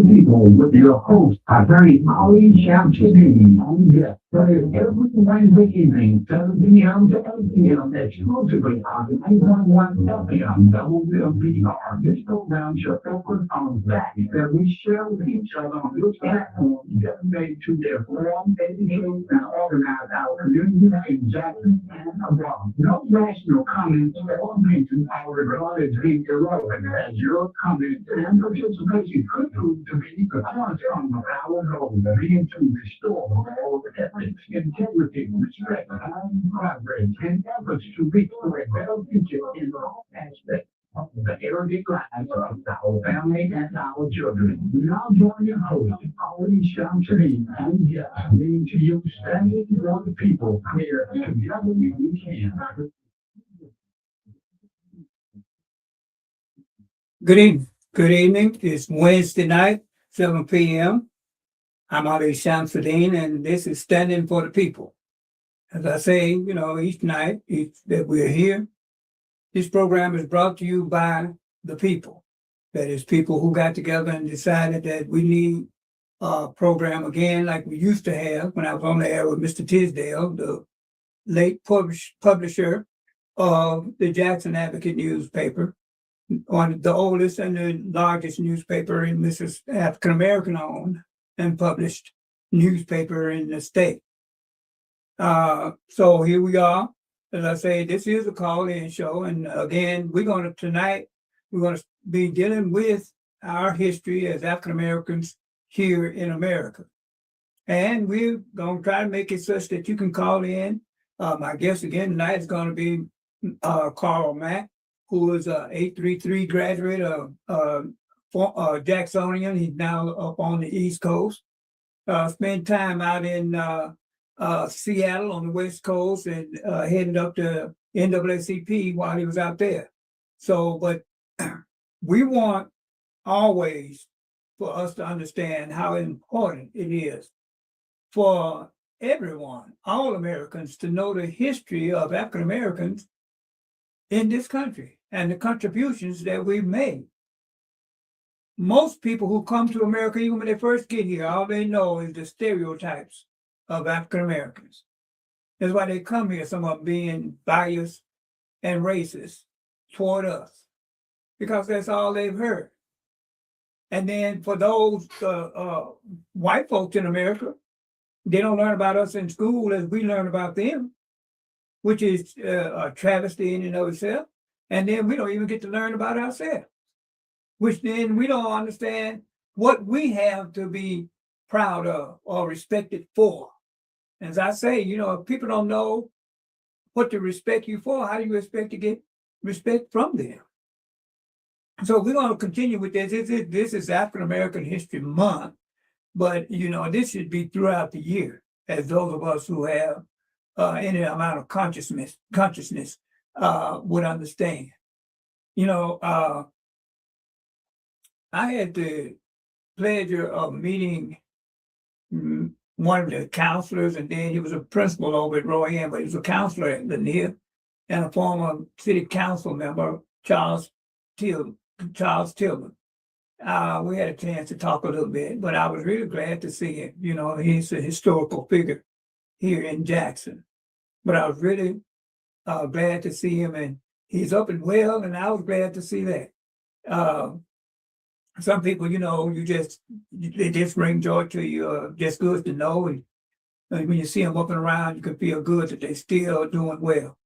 People with your host, a very Holly Shamsuddin. Yes, every Wednesday evening, 7 p.m. to 8 p.m. exclusively on 911 FM WMPR. This program should focus on that that we share with each other on this platform dedicated to their form, educate, and organize our community in Jackson and abroad. No rational comments or opinions are regarded to be irrelevant as your comments and participation could prove to be the cornerstone of our goal being to restore moral ethics, integrity, respect, and progress, and efforts to reach for a better future in all aspects of the everyday lives of our family and our children. Now join your host, Holly Shamsuddin, and yes, mean to you standing for the people here together we can. Good evening. Good evening. It's Wednesday night, 7 p.m. I'm Ali Shamsuddin, and this is Standing for the People. As I say, each night that we're here, this program is brought to you by the people. That is, people who got together and decided that we need a program again like we used to have when I was on the air with Mr. Tisdale, the late publisher of the Jackson Advocate newspaper, one of the oldest and the largest newspaper in this is African American owned and published newspaper in the state. So here we are. As I say, this is a call-in show, and again, we're going to be dealing with our history as African Americans here in America, and we're going to try to make it such that you can call in. My guest again tonight is going to be Carl Mack, who is a 833 graduate of Jacksonian. He's now up on the East Coast. spent time out in Seattle on the West Coast and headed up to NAACP while he was out there. So, but we want always for us to understand how important it is for everyone, all Americans, to know the history of African Americans in this country and the contributions that we've made. Most people who come to America, even when they first get here, all they know is the stereotypes of African Americans. That's why they come here, some of them being biased and racist toward us, because that's all they've heard. And then for those white folks in America, they don't learn about us in school as we learn about them, which is a travesty in and of itself. And then we don't even get to learn about ourselves, which then we don't understand what we have to be proud of or respected for. As I say, if people don't know what to respect you for, how do you expect to get respect from them? So we're going to continue with this. This is African American History Month, but this should be throughout the year, as those of us who have any amount of consciousness would understand. I had the pleasure of meeting one of the counselors, and then he was a principal over at Rowan, but he was a counselor at Lanier, and a former city council member, Charles Tillman. We had a chance to talk a little bit, but I was really glad to see him. He's a historical figure here in Jackson. But I was really glad to see him, and he's up and well, and I was glad to see that. Some people, they just bring joy to you, just good to know. And when you see them up and around, you can feel good that they're still doing well.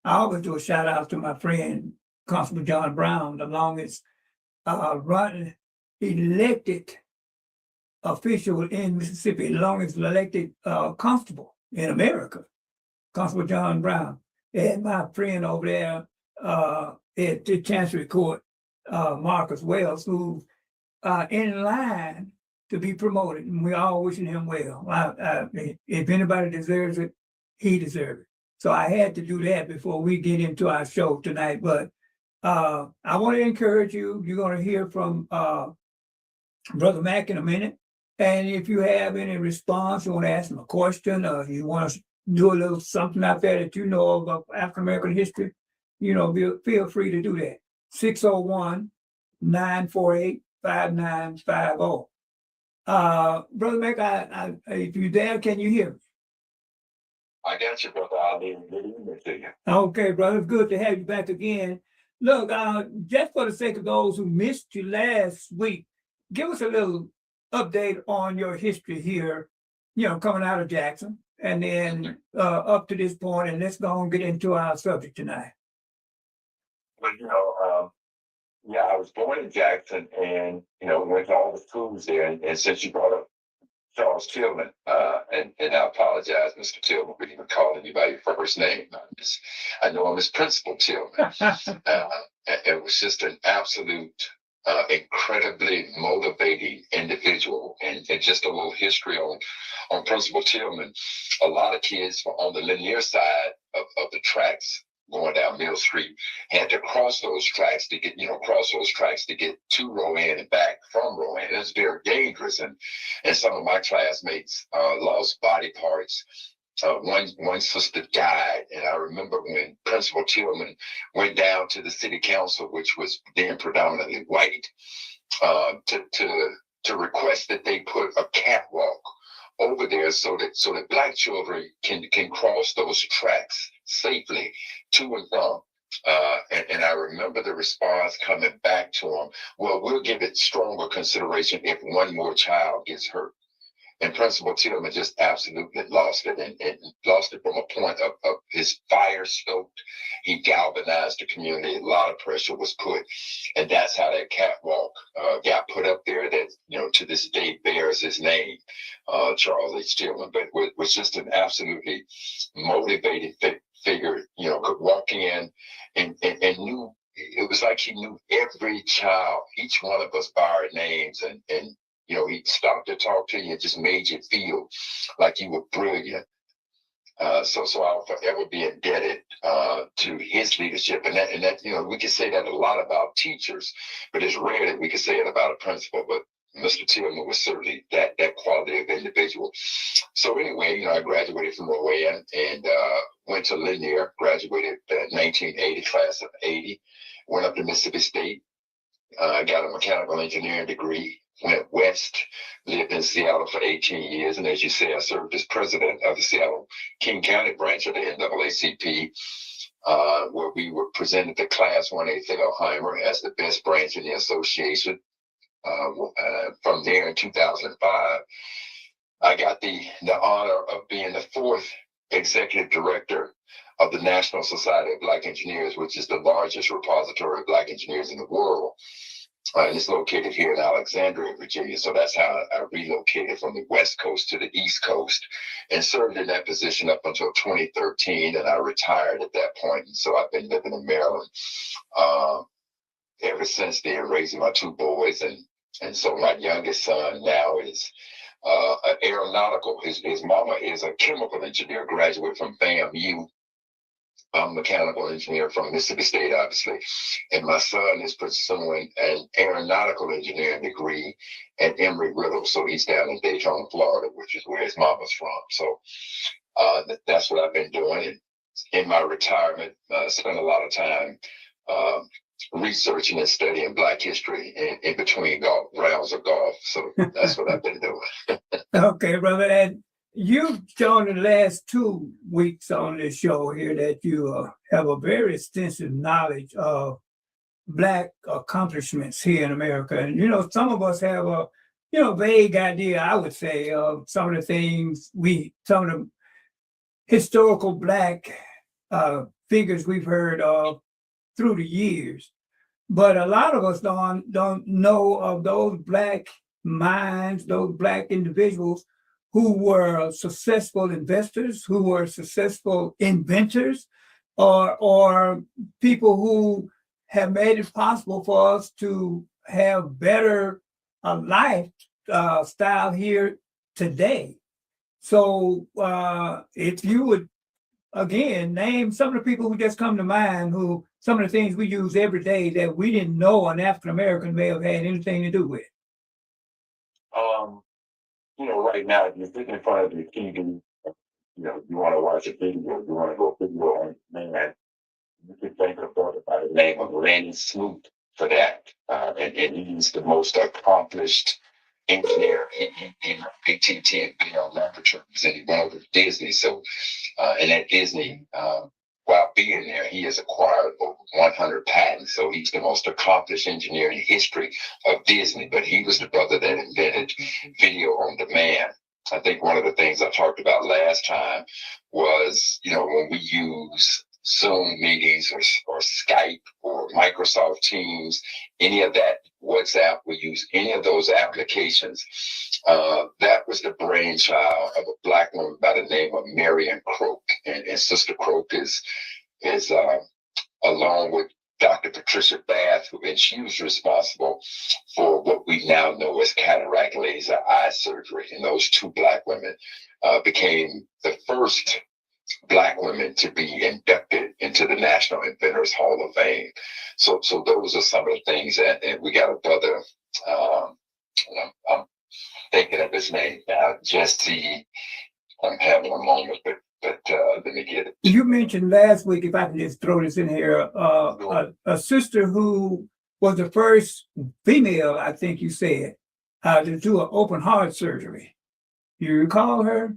I always do a shout out to my friend, Constable John Brown, the longest elected official in Mississippi, the longest elected constable in America, Constable John Brown. And my friend over there at the Chancery Court, Marcus Wells, who's in line to be promoted, and we're all wishing him well. If anybody deserves it, he deserves it. So I had to do that before we get into our show tonight. But I want to encourage you. You're going to hear from Brother Mack in a minute. And if you have any response, you want to ask him a question, or you want to do a little something out there that you know of African American history, feel free to do that. 601-948-5950. Brother Mack, if you're there, can you hear me? I got you, brother. I'll leave it to you. Okay, brother. It's good to have you back again. Look, just for the sake of those who missed you last week, give us a little update on your history here, coming out of Jackson, and then up to this point, and let's go and get into our subject tonight. Well, I was born in Jackson, and went to all the schools there. And since you brought up Charles Tillman, and I apologize, Mr. Tillman, for even calling you by your first name. I know him as Principal Tillman. It was just an absolute, incredibly motivating individual. And just a little history on Principal Tillman. A lot of kids on the Lanier side of the tracks going down Mill Street had to cross those tracks to get to Rowan and back from Rowan. It was very dangerous, and some of my classmates lost body parts. One sister died, and I remember when Principal Tillman went down to the city council, which was then predominantly white, to request that they put a catwalk over there so that Black children can cross those tracks safely to and from. And I remember the response coming back to him, well, we'll give it stronger consideration if one more child gets hurt. And Principal Tillman just absolutely lost it, and lost it from a point of his fire stoked. He galvanized the community. A lot of pressure was put, and that's how that catwalk got put up there. That to this day bears his name, Charles H. Tillman. But was just an absolutely motivated figure. Could walk in and knew. It was like he knew every child, each one of us by our names, and He'd stop to talk to you and just made you feel like you were brilliant. So I'll forever be indebted to his leadership, and that we can say that a lot about teachers, but it's rare that we can say it about a principal. But Mr. Tillman was certainly that quality of individual. So anyway, I graduated from Rowan and went to Lanier, graduated in 1980, class of 80, went up to Mississippi State, got a mechanical engineering degree, went west, lived in Seattle for 18 years. And as you say, I served as president of the Seattle King County branch of the NAACP, where we were presented to Class 1A Thalheimer as the best branch in the association. From there in 2005, I got the honor of being the fourth executive director of the National Society of Black Engineers, which is the largest repository of Black engineers in the world. And it's located here in Alexandria, Virginia. So that's how I relocated from the West Coast to the East Coast and served in that position up until 2013. And I retired at that point. And so I've been living in Maryland ever since then, raising my two boys. And so my youngest son now is an aeronautical. His mama is a chemical engineer, graduate from FAMU. I'm a mechanical engineer from Mississippi State, obviously. And my son is pursuing an aeronautical engineering degree at Embry-Riddle. So he's down in Daytona, Florida, which is where his mama's from. So that's what I've been doing. And in my retirement, I spent a lot of time researching and studying Black history in between rounds of golf. So that's what I've been doing. Okay, brother. And you've shown in the last 2 weeks on this show here that you have a very extensive knowledge of Black accomplishments here in America. And, some of us have a, vague idea, I would say, of some of the things some of the historical Black figures we've heard of through the years. But a lot of us don't know of those Black minds, those Black individuals who were successful investors, who were successful inventors, or people who have made it possible for us to have better lifestyle here today. So if you would, again, name some of the people who just come to mind, who some of the things we use every day that we didn't know an African American may have had anything to do with. Right now, if you sit in front of the TV, you want to watch a video, you want to go video on man, you can think of by the name of Lenny Smoot for that. And he's the most accomplished engineer in AT&T and Bell Laboratories, and he went over to Disney. So, and at Disney, while being there, he has acquired over 100 patents. So he's the most accomplished engineer in the history of Disney. But he was the brother that invented video on demand. I think one of the things I talked about last time was, when we use Zoom meetings or Skype or Microsoft Teams, any of that, WhatsApp, we use any of those applications. That was the brainchild of a Black woman by the name of Marion Croak. And Sister Croak is along with Dr. Patricia Bath, and she was responsible for what we now know as cataract laser eye surgery. And those two Black women became the first Black women to be inducted into the National Inventors Hall of Fame. So those are some of the things that, and we got a brother, I'm thinking of his name now, Jesse, I'm having a moment, but let me get it. You mentioned last week, if I can just throw this in here, a sister who was the first female, I think you said, to do an open heart surgery. You recall her?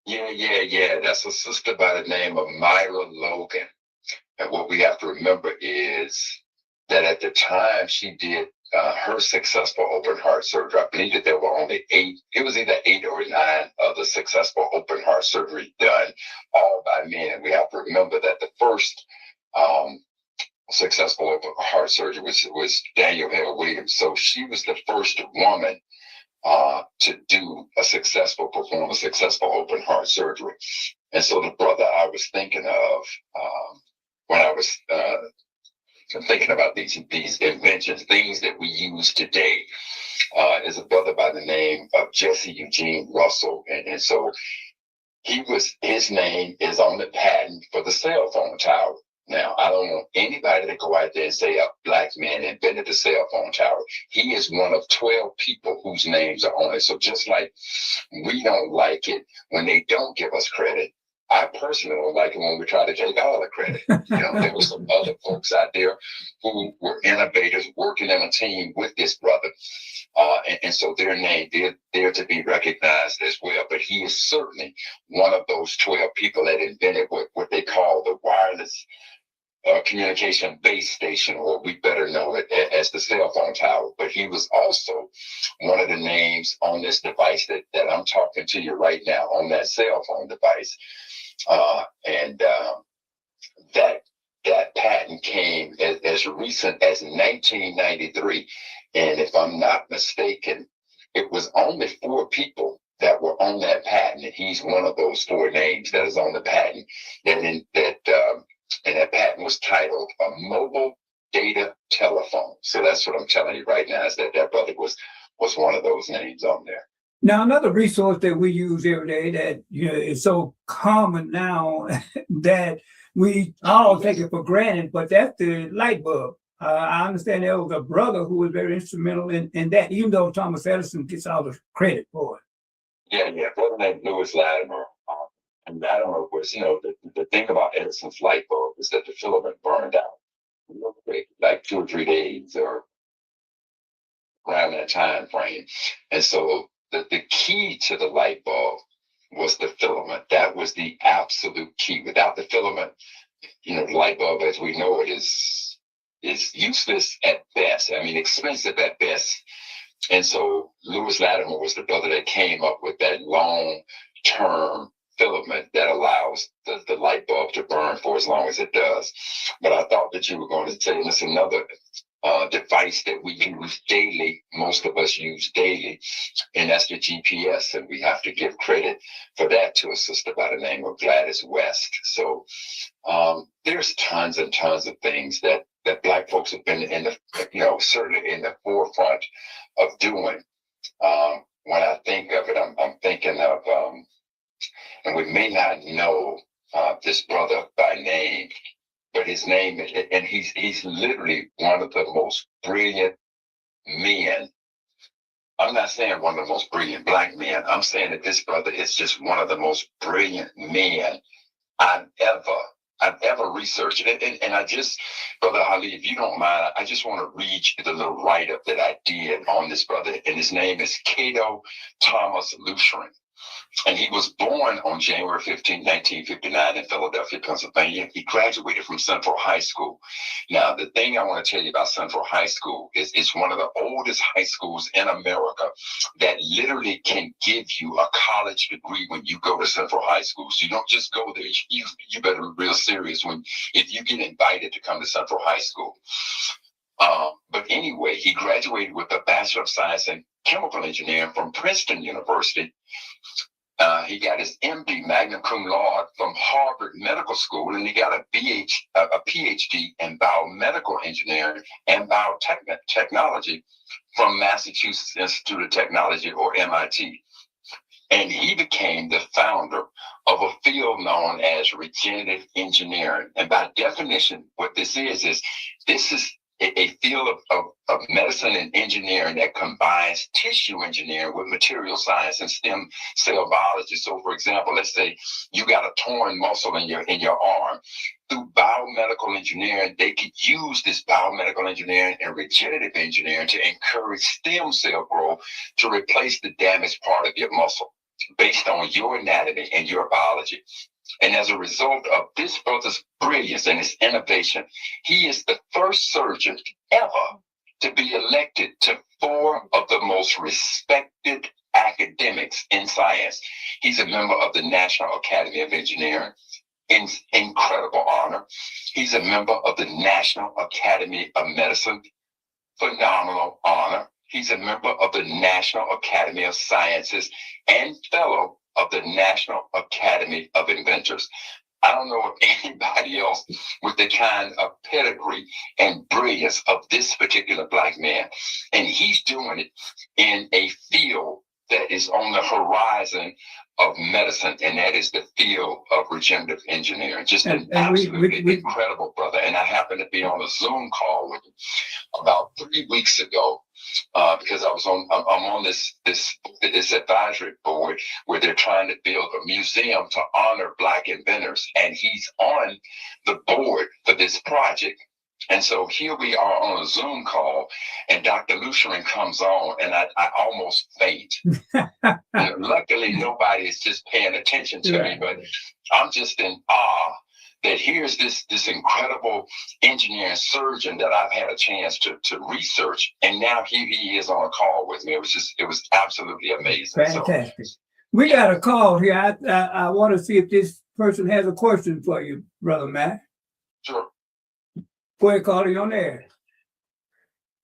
Yeah. That's a sister by the name of Myra Logan. And what we have to remember is that at the time she did her successful open heart surgery, I believe that there were only 8, it was either 8 or 9 other successful open heart surgery done, all by men. And we have to remember that the first successful open heart surgery was Daniel Hale Williams. So she was the first woman to perform a successful open heart surgery. And so the brother I was thinking of when I was thinking about these inventions, things that we use today, is a brother by the name of Jesse Eugene Russell. And so his name is on the patent for the cell phone tower. Now, I don't want anybody to go out there and say a black man invented the cell phone tower. He is one of 12 people whose names are on it. So just like we don't like it when they don't give us credit, I personally don't like it when we try to take all the credit. There were some other folks out there who were innovators working in a team with this brother. And so their name, they're to be recognized as well. But he is certainly one of those 12 people that invented what they call the wireless communication base station, or we better know it as the cell phone tower. But he was also one of the names on this device that I'm talking to you right now, on that cell phone device. That patent came as recent as 1993. And if I'm not mistaken, it was only 4 people that were on that patent. And he's one of those 4 names that is on the patent. And that patent was titled a mobile data telephone. So that's what I'm telling you right now, is that brother was one of those names on there. Now, another resource that we use every day that is so common now that we all take it for granted, but that's the light bulb. I understand there was a brother who was very instrumental in that, even though Thomas Edison gets all the credit for it. Yeah, brother named Lewis Latimer. And Latimer was, the thing about Edison's light bulb is that the filament burned out real quick, like 2 or 3 days or around that time frame. And so the key to the light bulb was the filament. That was the absolute key. Without the filament, the light bulb as we know it is useless at best. I mean, expensive at best. And so Lewis Latimer was the brother that came up with that long-term filament that allows the light bulb to burn for as long as it does. But I thought that you were going to say this another device that we use daily, most of us use daily, and that's the GPS. And we have to give credit for that to a sister by the name of Gladys West. So there's tons and tons of things that Black folks have been in the, certainly in the forefront of doing. When I think of it, I'm thinking of, and we may not know this brother by name, but his name, and he's literally one of the most brilliant men. I'm not saying one of the most brilliant Black men. I'm saying that this brother is just one of the most brilliant men I've ever researched. And I just, Brother Ali, if you don't mind, I just want to read you the little write-up that I did on this brother. And his name is Cato Thomas Lutheran. And he was born on January 15, 1959 in Philadelphia, Pennsylvania. He graduated from Central High School. Now, the thing I want to tell you about Central High School is it's one of the oldest high schools in America that literally can give you a college degree when you go to Central High School. So you don't just go there. You better be real serious if you get invited to come to Central High School. But anyway, he graduated with a Bachelor of Science in Chemical Engineering from Princeton University. He got his MD, magna cum laude, from Harvard Medical School, and he got a PhD in biomedical engineering and biotechnology from Massachusetts Institute of Technology, or MIT. And he became the founder of a field known as regenerative engineering. And by definition, what this is a field of medicine and engineering that combines tissue engineering with material science and stem cell biology. So, for example, let's say you got a torn muscle in your arm. Through biomedical engineering, they could use this biomedical engineering and regenerative engineering to encourage stem cell growth to replace the damaged part of your muscle based on your anatomy and your biology. And as a result of this brother's brilliance and his innovation, he is the first surgeon ever to be elected to 4 of the most respected academics in science. He's a member of the National Academy of Engineering, incredible honor. He's a member of the National Academy of Medicine, phenomenal honor. He's a member of the National Academy of Sciences and fellow of the National Academy of Inventors. I don't know of anybody else with the kind of pedigree and brilliance of this particular black man. And he's doing it in a field that is on the horizon of medicine, and that is the field of regenerative engineering. Just an absolutely incredible brother. And I happened to be on a Zoom call with him about 3 weeks ago, because I'm on this advisory board where they're trying to build a museum to honor Black inventors, and he's on the board for this project. And so here we are on a Zoom call, and Dr. Lutheran comes on, and I almost faint. Luckily, nobody is just paying attention to me, but I'm just in awe that here's this incredible engineer and surgeon that I've had a chance to research, and now here he is on a call with me. It was absolutely amazing. Fantastic. So, we got a call here. I want to see if this person has a question for you, Brother Matt. Sure. Go ahead, caller, you on there.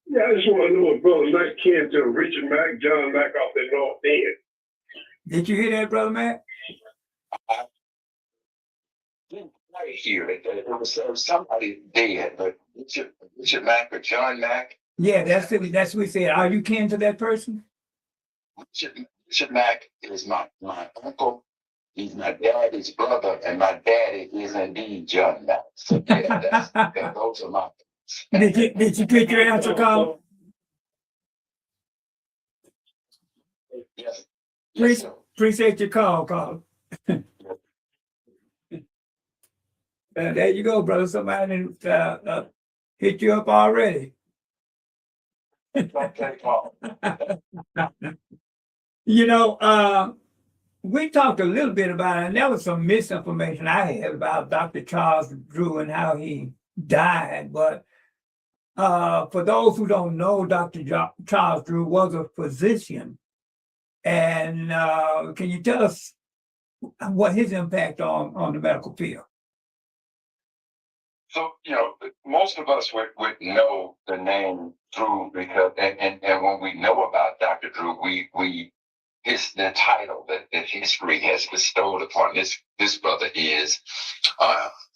Yeah, I just want to know if Brother Matt can to Richard Mack, John Mack off the North End. Did you hear that, Brother Matt? I didn't quite hear it. There was somebody dead, but Richard Mack or John Mack? Yeah, that's it. That's what we said. Are you kin to that person? Richard Mack is my uncle. He's my daddy's brother, and my daddy is indeed John Mack. So yeah, those are my. Did you get your answer, Carl? Yes. Appreciate your call, Carl. There you go, brother. Somebody hit you up already. You know, we talked a little bit about it, and there was some misinformation I had about Dr. Charles Drew and how he died. But for those who don't know, Dr. Charles Drew was a physician. And can you tell us what his impact on the medical field? So, most of us would know the name Drew because, and when we know about Dr. Drew, the title that history has bestowed upon this brother is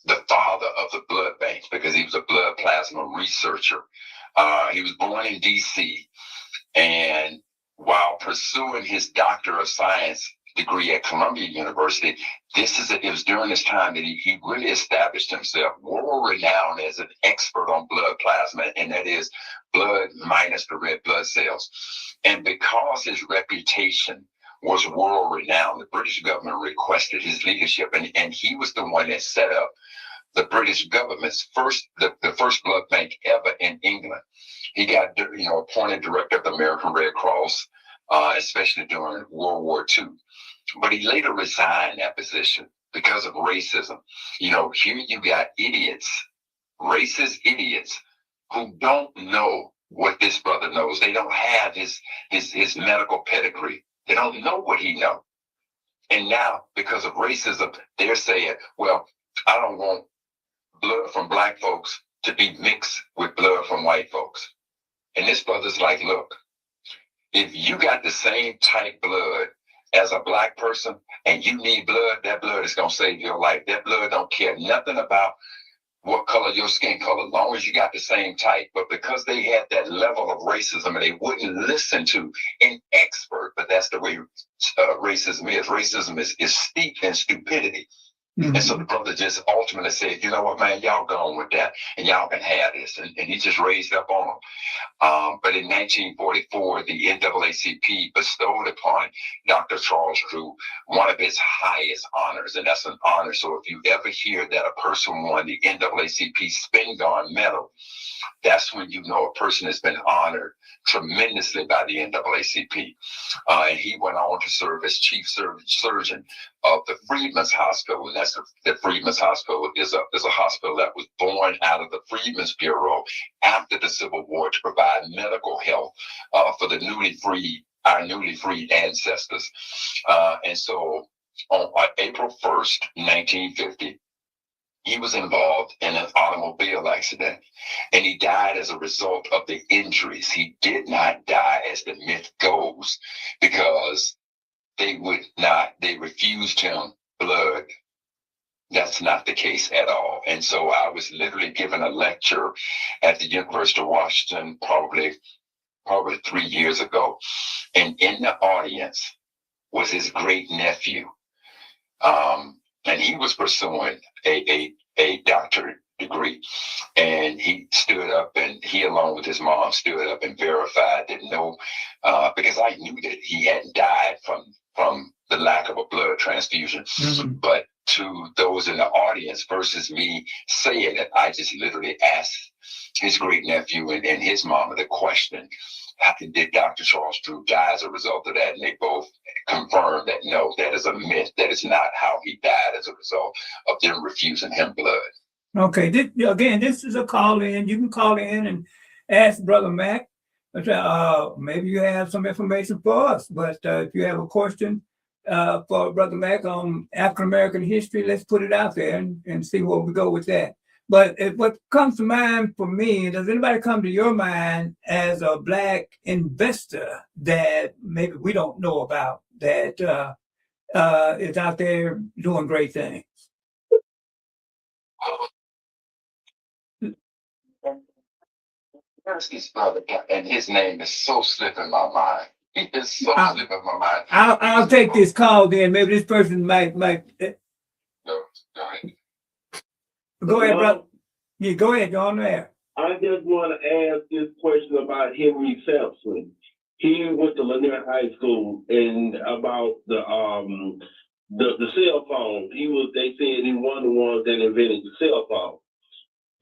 the father of the blood bank, because he was a blood plasma researcher. He was born in D.C., and while pursuing his Doctor of Science degree at Columbia University, it was during this time that he really established himself world-renowned as an expert on blood plasma, and that is blood minus the red blood cells. And because his reputation was world-renowned, the British government requested his leadership, and he was the one that set up the British government's the first blood bank ever in England. He got appointed director of the American Red Cross, especially during World War II. But he later resigned that position because of racism. Here you got idiots, racist idiots, who don't know what this brother knows. They don't have his medical pedigree. They don't know what he knows. And now, because of racism, they're saying, well, I don't want blood from Black folks to be mixed with blood from white folks. And this brother's like, look, if you got the same type blood as a Black person and you need blood, that blood is going to save your life. That blood don't care nothing about what color your skin color, as long as you got the same type. But because they had that level of racism and they wouldn't listen to an expert, but that's the way racism is. Racism is steeped in stupidity. Mm-hmm. And so the brother just ultimately said, you know what, man, y'all go on with that and y'all can have this. And he just raised up on them. But in 1944, the NAACP bestowed upon Dr. Charles Drew one of its highest honors, and that's an honor. So if you ever hear that a person won the NAACP Spingarn Medal, that's when you know a person has been honored tremendously by the NAACP. And he went on to serve as chief surgeon of the Freedmen's Hospital, and that's the Freedmen's Hospital is a hospital that was born out of the Freedmen's Bureau after the Civil War to provide medical health for the our newly freed ancestors. And so on April 1st, 1950, he was involved in an automobile accident, and he died as a result of the injuries. He did not die, as the myth goes, because they refused him blood That's not the case at all. And so I was literally given a lecture at the University of Washington probably 3 years ago. And in the audience was his great nephew. And he was pursuing a doctorate degree. And he stood up, and he, along with his mom, stood up and verified that no, because I knew that he hadn't died from the lack of a blood transfusion. Mhm. But to those in the audience versus me saying it, I just literally asked his great nephew and his mama the question, how did Dr. Charles Drew die as a result of that? And they both confirmed that no, that is a myth. That is not how he died as a result of them refusing him blood. Okay, this is a call in. You can call in and ask Brother Mac. Maybe you have some information for us, but if you have a question for Brother Mac on African American history, let's put it out there and see where we go with that. But what comes to mind for me, does anybody come to your mind as a Black investor that maybe we don't know about that is out there doing great things? There's this brother, and his name is so slipping my mind. He is so slipping my mind. I'll take this call then. Maybe this person might. Go ahead. Go ahead, brother. Yeah, go ahead. You're on there. I just want to ask this question about Henry Sampson. He went to Lanier High School, and about the cell phone. They said he was one of the ones that invented the cell phone.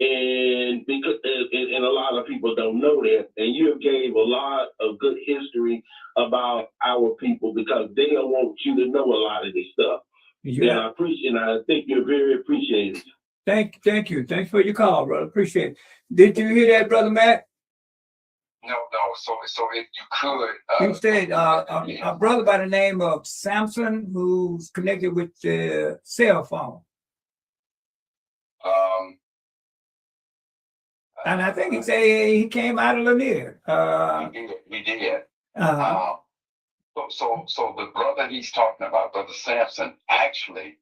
And because and a lot of people don't know that, and you gave a lot of good history about our people because they don't want you to know a lot of this stuff. Yeah, and I appreciate. And I think you're very appreciated. Thank you. Thanks for your call, brother. Appreciate it. Did you hear that, Brother Matt? No. So if you could, you said a brother by the name of Sampson who's connected with the cell phone. And I think he said he came out of Lanier. He did. So the brother he's talking about, Brother Sampson, actually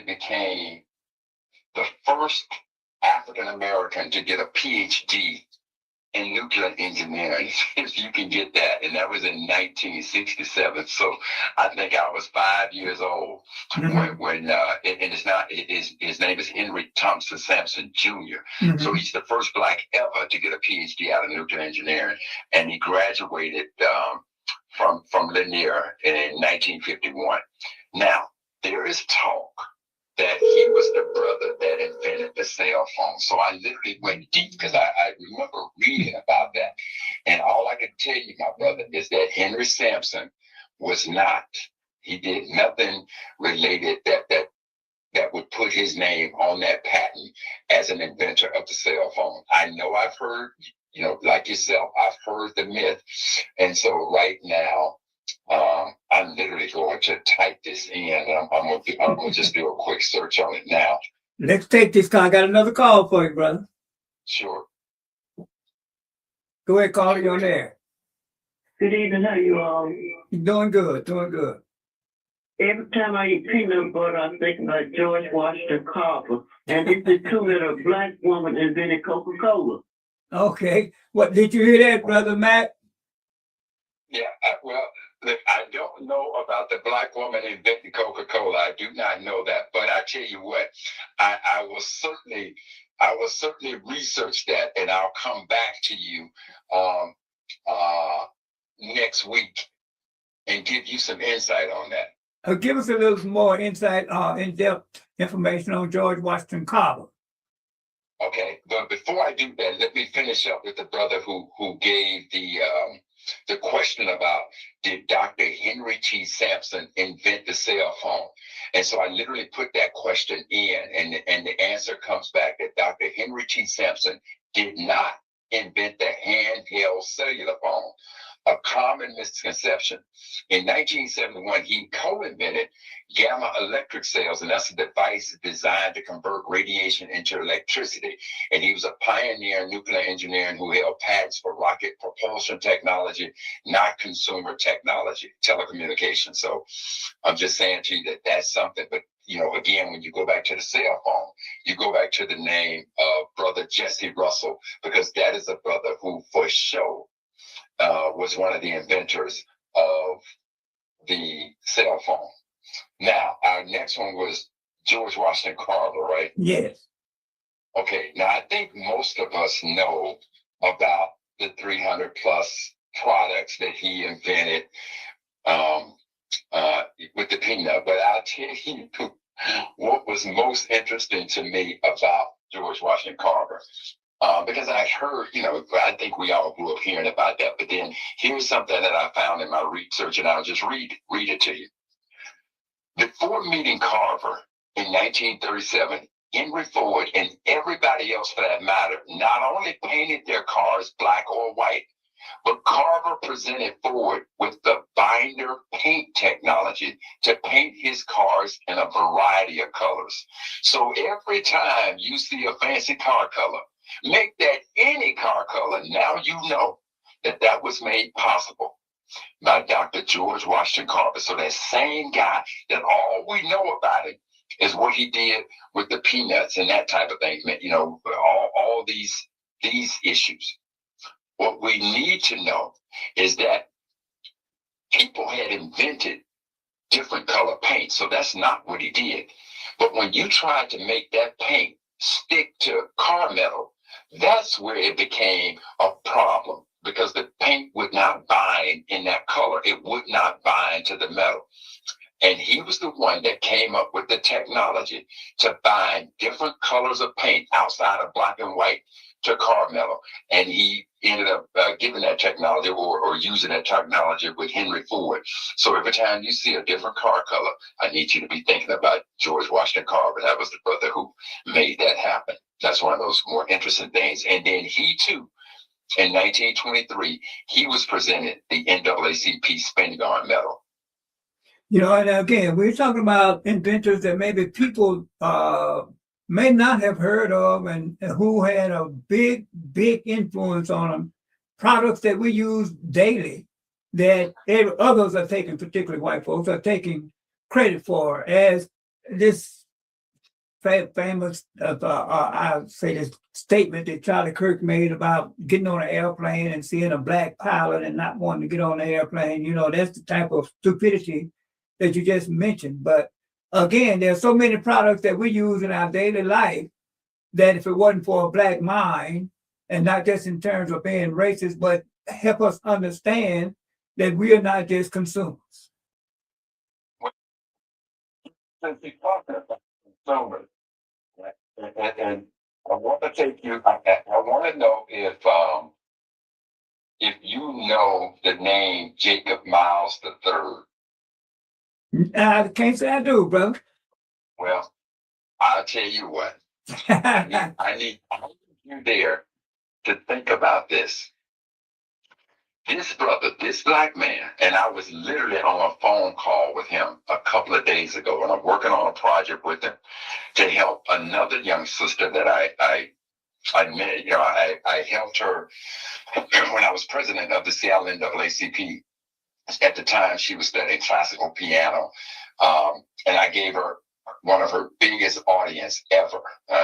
became the first African American to get a PhD in nuclear engineering, if you can get that. And that was in 1967. So I think I was 5 years old when his name is Henry Thompson Sampson Jr. So he's the first Black ever to get a PhD out of nuclear engineering. And he graduated from Lanier in 1951. Now, there is talk that he was the brother that invented the cell phone. So I literally went deep because I remember reading about that. And all I can tell you, my brother, is that Henry Sampson was not. He did nothing related that would put his name on that patent as an inventor of the cell phone. I know I've heard, like yourself, I've heard the myth. And so right now, I'm literally going to type this in, and I'm going to just do a quick search on it now. Let's take this call. I got another call for you, brother. Sure. Go ahead, call. You're on there. Good evening. How you all? Doing good. Every time I eat peanut butter, I think about George Washington Carver, and it's the two that a Black woman invented Coca-Cola. Okay. What did you hear that, Brother Matt? Yeah. Look, I don't know about the Black woman inventing Coca-Cola. I do not know that, but I tell you what, I will certainly research that, and I'll come back to you next week and give you some insight on that. Give us a little more insight, in-depth information on George Washington Carver. Okay, but before I do that, let me finish up with the brother who gave the question about, did Dr. Henry T. Sampson invent the cell phone? And so I literally put that question in, and the answer comes back that Dr. Henry T. Sampson did not invent the handheld cellular phone. a common misconception. In 1971, he co-invented gamma electric cells, and that's a device designed to convert radiation into electricity. And he was a pioneer in nuclear engineering who held patents for rocket propulsion technology, not consumer technology, telecommunications. So I'm just saying to you that that's something. But again, when you go back to the cell phone, you go back to the name of Brother Jesse Russell, because that is a brother who, for sure, was one of the inventors of the cell phone. Now, our next one was George Washington Carver, right? Yes. Okay, now I think most of us know about the 300 plus products that he invented with the peanut, but I'll tell you what was most interesting to me about George Washington Carver. Because I heard, I think we all grew up hearing about that. But then here's something that I found in my research, and I'll just read it to you. Before meeting Carver in 1937, Henry Ford and everybody else for that matter not only painted their cars black or white, but Carver presented Ford with the binder paint technology to paint his cars in a variety of colors. So every time you see a fancy car color, make that any car color. Now you know that was made possible by Dr. George Washington Carver. So that same guy, that all we know about it is what he did with the peanuts and that type of thing. All these issues. What we need to know is that people had invented different color paint. So that's not what he did. But when you tried to make that paint stick to car metal, that's where it became a problem, because the paint would not bind in that color. It would not bind to the metal. And he was the one that came up with the technology to bind different colors of paint outside of black and white to car metal. And he ended up giving that technology or using that technology with Henry Ford. So every time you see a different car color, I need you to be thinking about George Washington Carver. That was the brother who made that happen. That's one of those more interesting things. And then he too, in 1923, he was presented the NAACP spin guard medal. And again, we're talking about inventors that maybe people may not have heard of and who had a big influence on them. Products that we use daily that others are taking, particularly white folks, are taking credit for, as this famous, I'll say this statement that Charlie Kirk made about getting on an airplane and seeing a black pilot and not wanting to get on the airplane. That's the type of stupidity that you just mentioned. But again, there's so many products that we use in our daily life that if it wasn't for a black mind, and not just in terms of being racist, but help us understand that we are not just consumers. Since we talked about consumers, and I want to take you, I want to know if you know the name Jacob Miles III. I can't say I do, brother. Well, I'll tell you what. I need you there to think about this. This brother, this black man, and I was literally on a phone call with him a couple of days ago, and I'm working on a project with him to help another young sister that I met. I helped her when I was president of the Seattle NAACP. At the time, she was studying classical piano, and I gave her one of her biggest audience ever.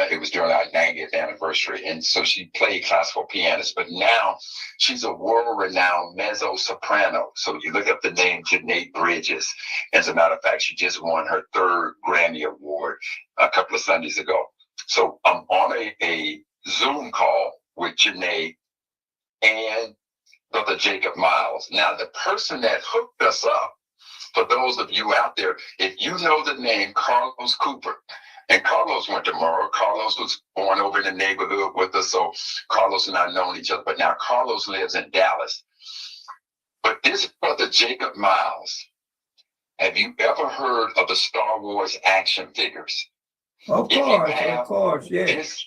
It was during our 90th anniversary, and so she played classical pianist. But now she's a world-renowned mezzo-soprano. So you look up the name Janae Bridges. As a matter of fact, she just won her 3rd Grammy Award a couple of Sundays ago. So I'm on a Zoom call with Janae and Brother Jacob Miles. Now, the person that hooked us up, for those of you out there, if you know the name Carlos Cooper, and Carlos went to Morrow. Carlos was born over in the neighborhood with us, so Carlos and I known each other, but now Carlos lives in Dallas. But this brother Jacob Miles, have you ever heard of the Star Wars action figures? Of course, yes.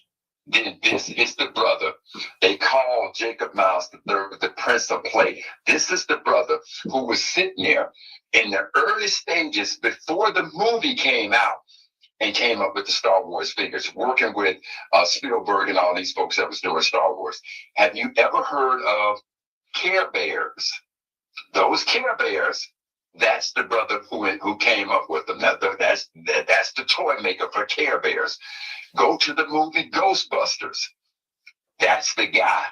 then this is the brother. They call Jacob Miles III the Prince of Play. This is the brother who was sitting there in the early stages before the movie came out and came up with the Star Wars figures, working with Spielberg and all these folks that was doing Star Wars. Have you ever heard of Care Bears? Those Care Bears, that's the brother who came up with them. That's the toy maker for Care Bears. Go to the movie Ghostbusters. That's the guy.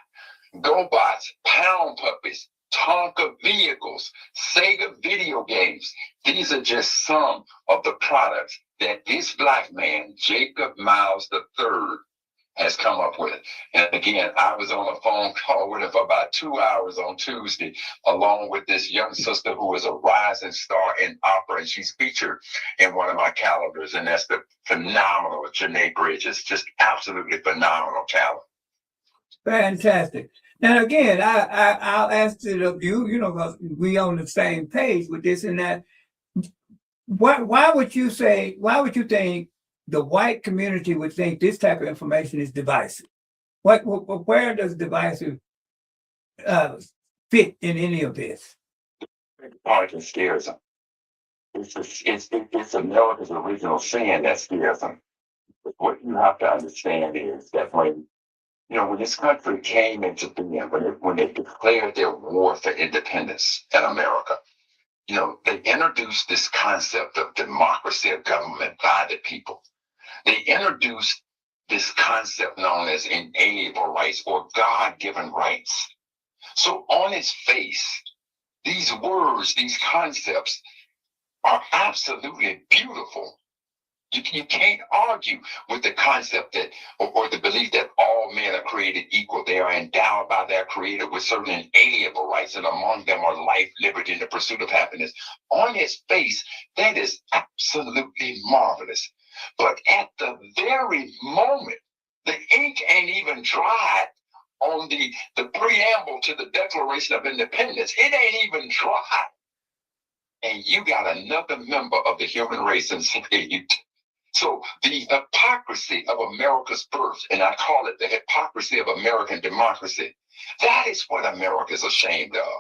GoBots, Pound Puppies, Tonka vehicles, Sega video games. These are just some of the products that this black man, Jacob Miles III, has come up with. And again, I was on a phone call with him for about 2 hours on Tuesday, along with this young sister who is a rising star in opera. And she's featured in one of my calendars, and that's the phenomenal Janae Bridges. Just absolutely phenomenal talent. Fantastic. Now again, I'll ask it of you, because we on the same page with this and that. Why would you think the white community would think this type of information is divisive? Where does divisive fit in any of this? Part that scares them. It's America's original sin that scares them. What you have to understand is that when this country came into being, when they declared their war for independence in America, they introduced this concept of democracy of government by the people. They introduced this concept known as inalienable rights or God-given rights. So on its face, these words, these concepts are absolutely beautiful. You can't argue with the concept that, or the belief that all men are created equal. They are endowed by their creator with certain inalienable rights, and among them are life, liberty, and the pursuit of happiness. On its face, that is absolutely marvelous. But at the very moment, the ink ain't even dried on the preamble to the Declaration of Independence. It ain't even dry. And you got another member of the human race enslaved. So the hypocrisy of America's birth, and I call it the hypocrisy of American democracy, that is what America is ashamed of.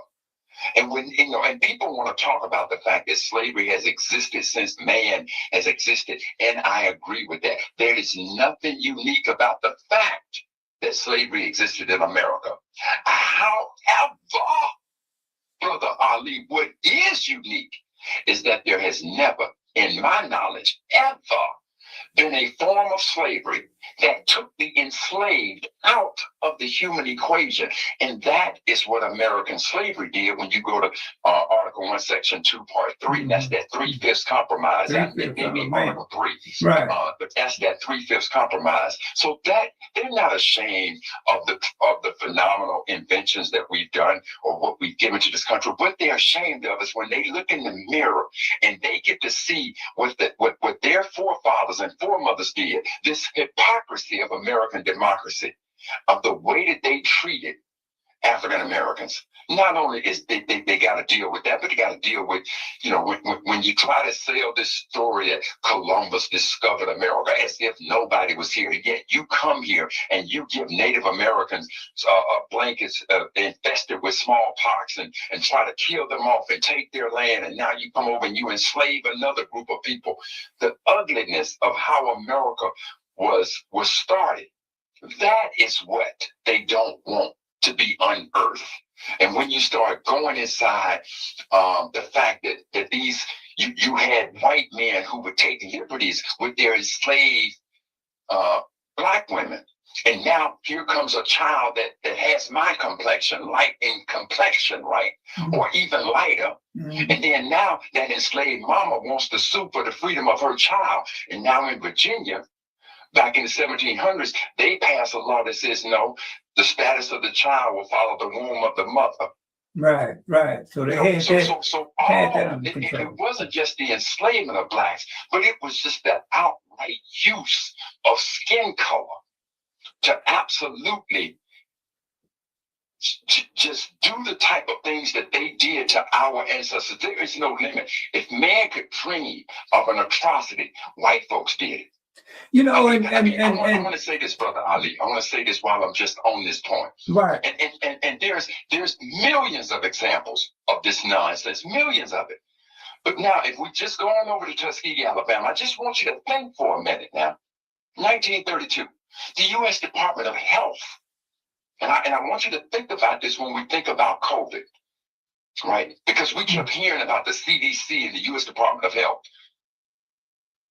And when, and people want to talk about the fact that slavery has existed since man has existed, and I agree with that. There is nothing unique about the fact that slavery existed in America. However, Brother Ali, what is unique is that there has never, in my knowledge, ever been a form of slavery that took the enslaved out of the human equation. And that is what American slavery did when you go to Article 1, Section 2, Part 3. That's that 3/5 compromise. Article 3. Right. But that's that 3/5 compromise. So that they're not ashamed of the phenomenal inventions that we've done or what we've given to this country. What they're ashamed of is when they look in the mirror and they get to see what their forefathers and foremothers did, this hypocrisy of American democracy, of the way that they treated African Americans. Not only is they got to deal with that, but they got to deal with, when you try to sell this story that Columbus discovered America as if nobody was here, yet you come here and you give Native Americans blankets infested with smallpox and try to kill them off and take their land, and now you come over and you enslave another group of people. The ugliness of how America was started, that is what they don't want to be unearthed. And when you start going inside the fact that these, you had white men who would take liberties with their enslaved black women. And now here comes a child that has my complexion, light in complexion, right? Or even lighter. And then now that enslaved mama wants to sue for the freedom of her child. And now in Virginia, back in the 1700s, they passed a law that says, no, the status of the child will follow the womb of the mother. Right. So they had that under control. It wasn't just the enslavement of blacks, but it was just that outright use of skin color to absolutely just do the type of things that they did to our ancestors. There is no limit. If man could dream of an atrocity, white folks did it. You know, I want to say this, Brother Ali. I want to say this while I'm just on this point. right. And there's millions of examples of this nonsense, millions of it. But now, if we just go on over to Tuskegee, Alabama, I just want you to think for a minute now. 1932, the U.S. Department of Health, and I want you to think about this when we think about COVID, right? Because we keep hearing about the CDC and the U.S. Department of Health.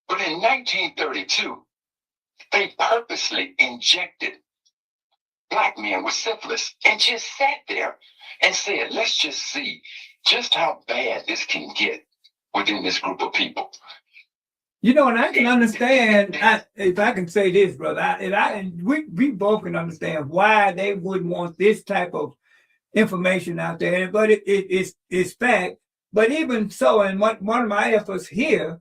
But in 1932, they purposely injected Black men with syphilis and just sat there and said, let's just see just how bad this can get within this group of people. You know, and I can understand, if I can say this, brother, we both can understand why they wouldn't want this type of information out there, but it's fact. But even so, and one of my efforts here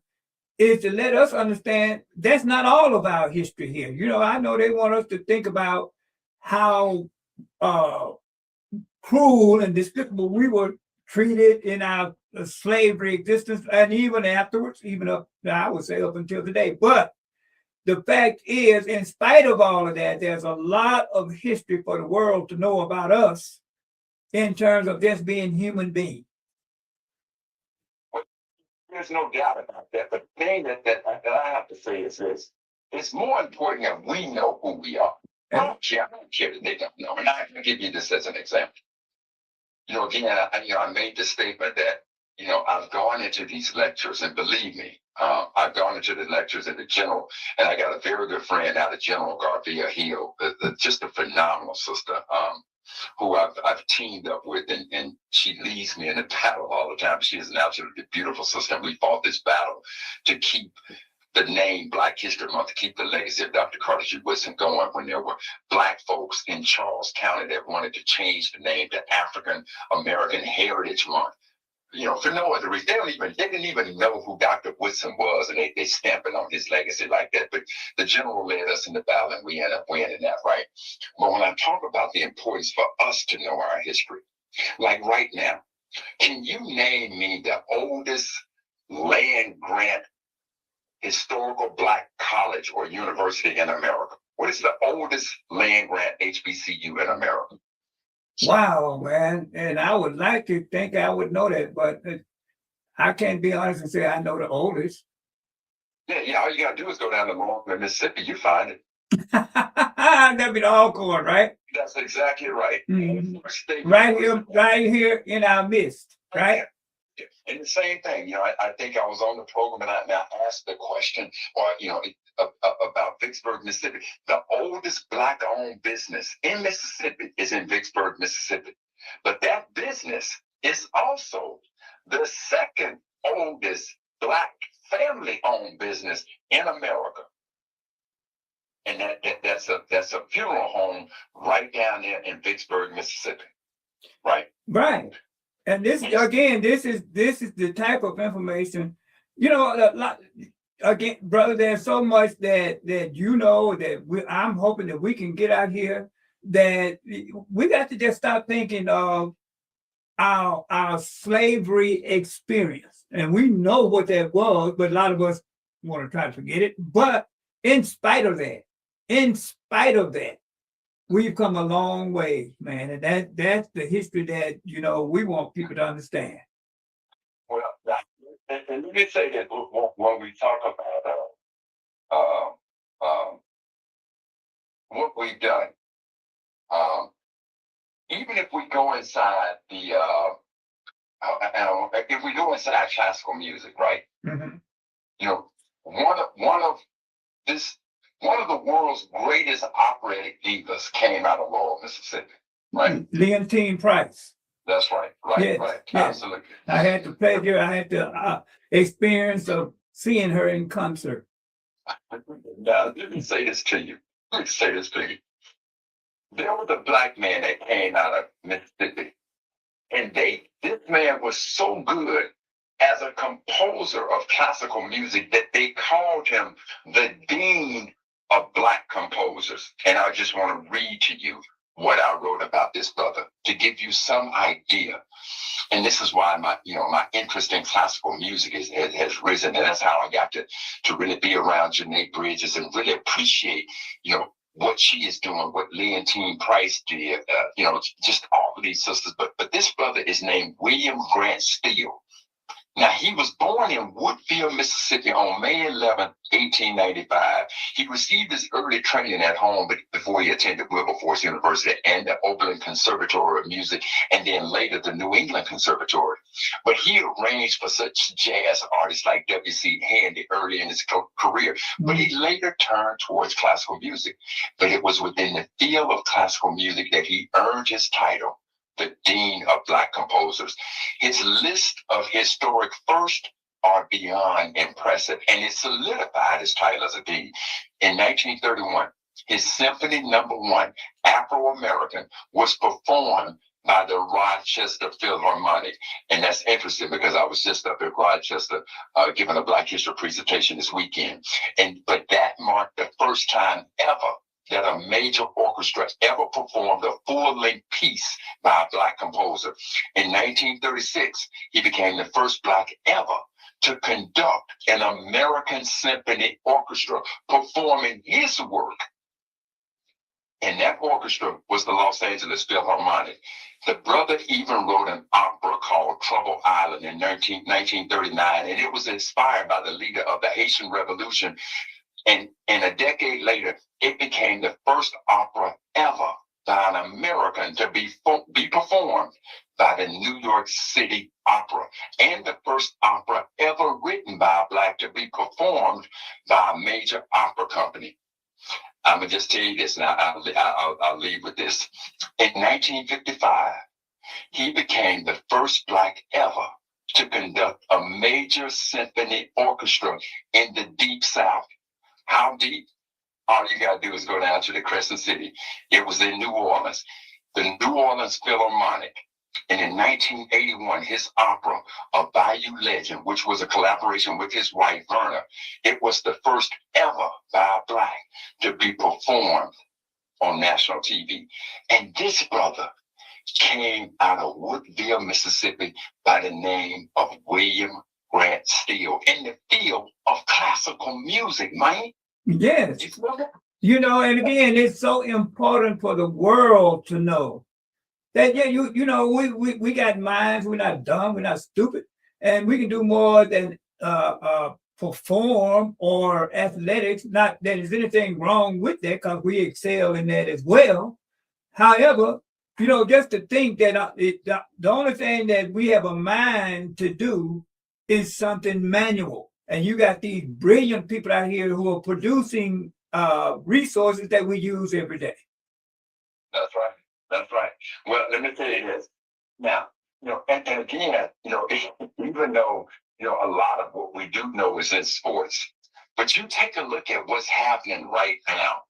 is to let us understand that's not all of our history here. You know, I know they want us to think about how cruel and despicable we were treated in our slavery existence, and even afterwards, even up, I would say up until today. But the fact is, in spite of all of that, there's a lot of history for the world to know about us in terms of just being human beings. There's no doubt about that. But the thing that I have to say is this: it's more important that we know who we are. I don't care that they don't know. And I can give you this as an example. You know, again, I made the statement that, you know, I've gone into these lectures, and believe me, I've gone into the lectures in the general, and I got a very good friend out of General Garvia Hill, just a phenomenal sister, who I've teamed up with, and she leads me in the battle all the time. She is an absolutely beautiful sister, and we fought this battle to keep the name Black History Month, to keep the legacy of Dr. Carter G. Woodson going when there were Black folks in Charles County that wanted to change the name to African American Heritage Month. You know, for no other reason. They didn't even know who Dr. Woodson was, and they stamping on his legacy like that. But the general led us in the battle, and we ended up winning that, right? But when I talk about the importance for us to know our history, like right now, can you name me the oldest land grant historical Black college or university in America? What is the oldest land grant HBCU in America? Wow, man. And I would like to think I would know that, but I can't be honest and say I know the oldest. Yeah, all you gotta do is go down to Longview, Mississippi, you find it. That'd be the Alcorn, right? That's exactly right. Mm-hmm. Right here in our midst, right? And the same thing, you know, I think I was on the program, and I asked the question, or, you know, about Vicksburg, Mississippi. The oldest Black-owned business in Mississippi is in Vicksburg, Mississippi. But that business is also the second oldest Black family-owned business in America. And that's a funeral home right down there in Vicksburg, Mississippi. Right. Right. And this again, this is the type of information, you know, again, brother, there's so much that you know that I'm hoping that we can get out here, that we got to just stop thinking of our slavery experience. And we know what that was, but a lot of us want to try to forget it. But in spite of that, we've come a long way, man. And that's the history that, you know, we want people to understand. Well, and let me say that when we talk about what we've done, even if we go inside if we go inside classical music, right? Mm-hmm. You know, one of the world's greatest operatic divas came out of Laurel, Mississippi, right? Leontine Price. That's right, right, right. Yes. Absolutely. I had the experience of seeing her in concert. Now, let me say this to you. There was a Black man that came out of Mississippi, and this man was so good as a composer of classical music that they called him the Dean of Black composers. And I just want to read to you what I wrote about this brother to give you some idea. And this is why my interest in classical music has risen. And that's how I got to really be around Janae Bridges and really appreciate, what she is doing, what Leontine Price did, just all of these sisters. But this brother is named William Grant Steele. Now, he was born in Woodfield, Mississippi on May 11, 1895. He received his early training at home before he attended Wilberforce University and the Oberlin Conservatory of Music, and then later the New England Conservatory. But he arranged for such jazz artists like W.C. Handy early in his career, but he later turned towards classical music. But it was within the field of classical music that he earned his title, the Dean of Black Composers. His list of historic firsts are beyond impressive, and it solidified his title as a dean. In 1931, his Symphony No. 1, Afro-American, was performed by the Rochester Philharmonic. And that's interesting because I was just up at Rochester giving a Black History presentation this weekend. But that marked the first time ever that a major orchestra ever performed a full-length piece by a Black composer. In 1936, he became the first Black ever to conduct an American symphony orchestra performing his work. And that orchestra was the Los Angeles Philharmonic. The brother even wrote an opera called Trouble Island in 1939, and it was inspired by the leader of the Haitian Revolution. And a decade later, it became the first opera ever by an American to be performed by the New York City Opera, and the first opera ever written by a Black to be performed by a major opera company. I'm going to just tell you this, and I'll leave with this. In 1955, he became the first Black ever to conduct a major symphony orchestra in the Deep South. How deep? All you got to do is go down to the Crescent City. It was in New Orleans, the New Orleans Philharmonic. And in 1981, his opera, A Bayou Legend, which was a collaboration with his wife, Verna, it was the first ever by a Black to be performed on national TV. And this brother came out of Woodville, Mississippi, by the name of William Grant Steele in the field of classical music, man. Yes. And again, it's so important for the world to know that, we got minds, we're not dumb, we're not stupid, and we can do more than perform or athletics. Not that there's anything wrong with that, because we excel in that as well. However, just to think that the only thing that we have a mind to do is something manual. And you got these brilliant people out here who are producing resources that we use every day. That's right. That's right. Well, let me tell you this. Now, and again, even though, a lot of what we do know is in sports, but you take a look at what's happening right now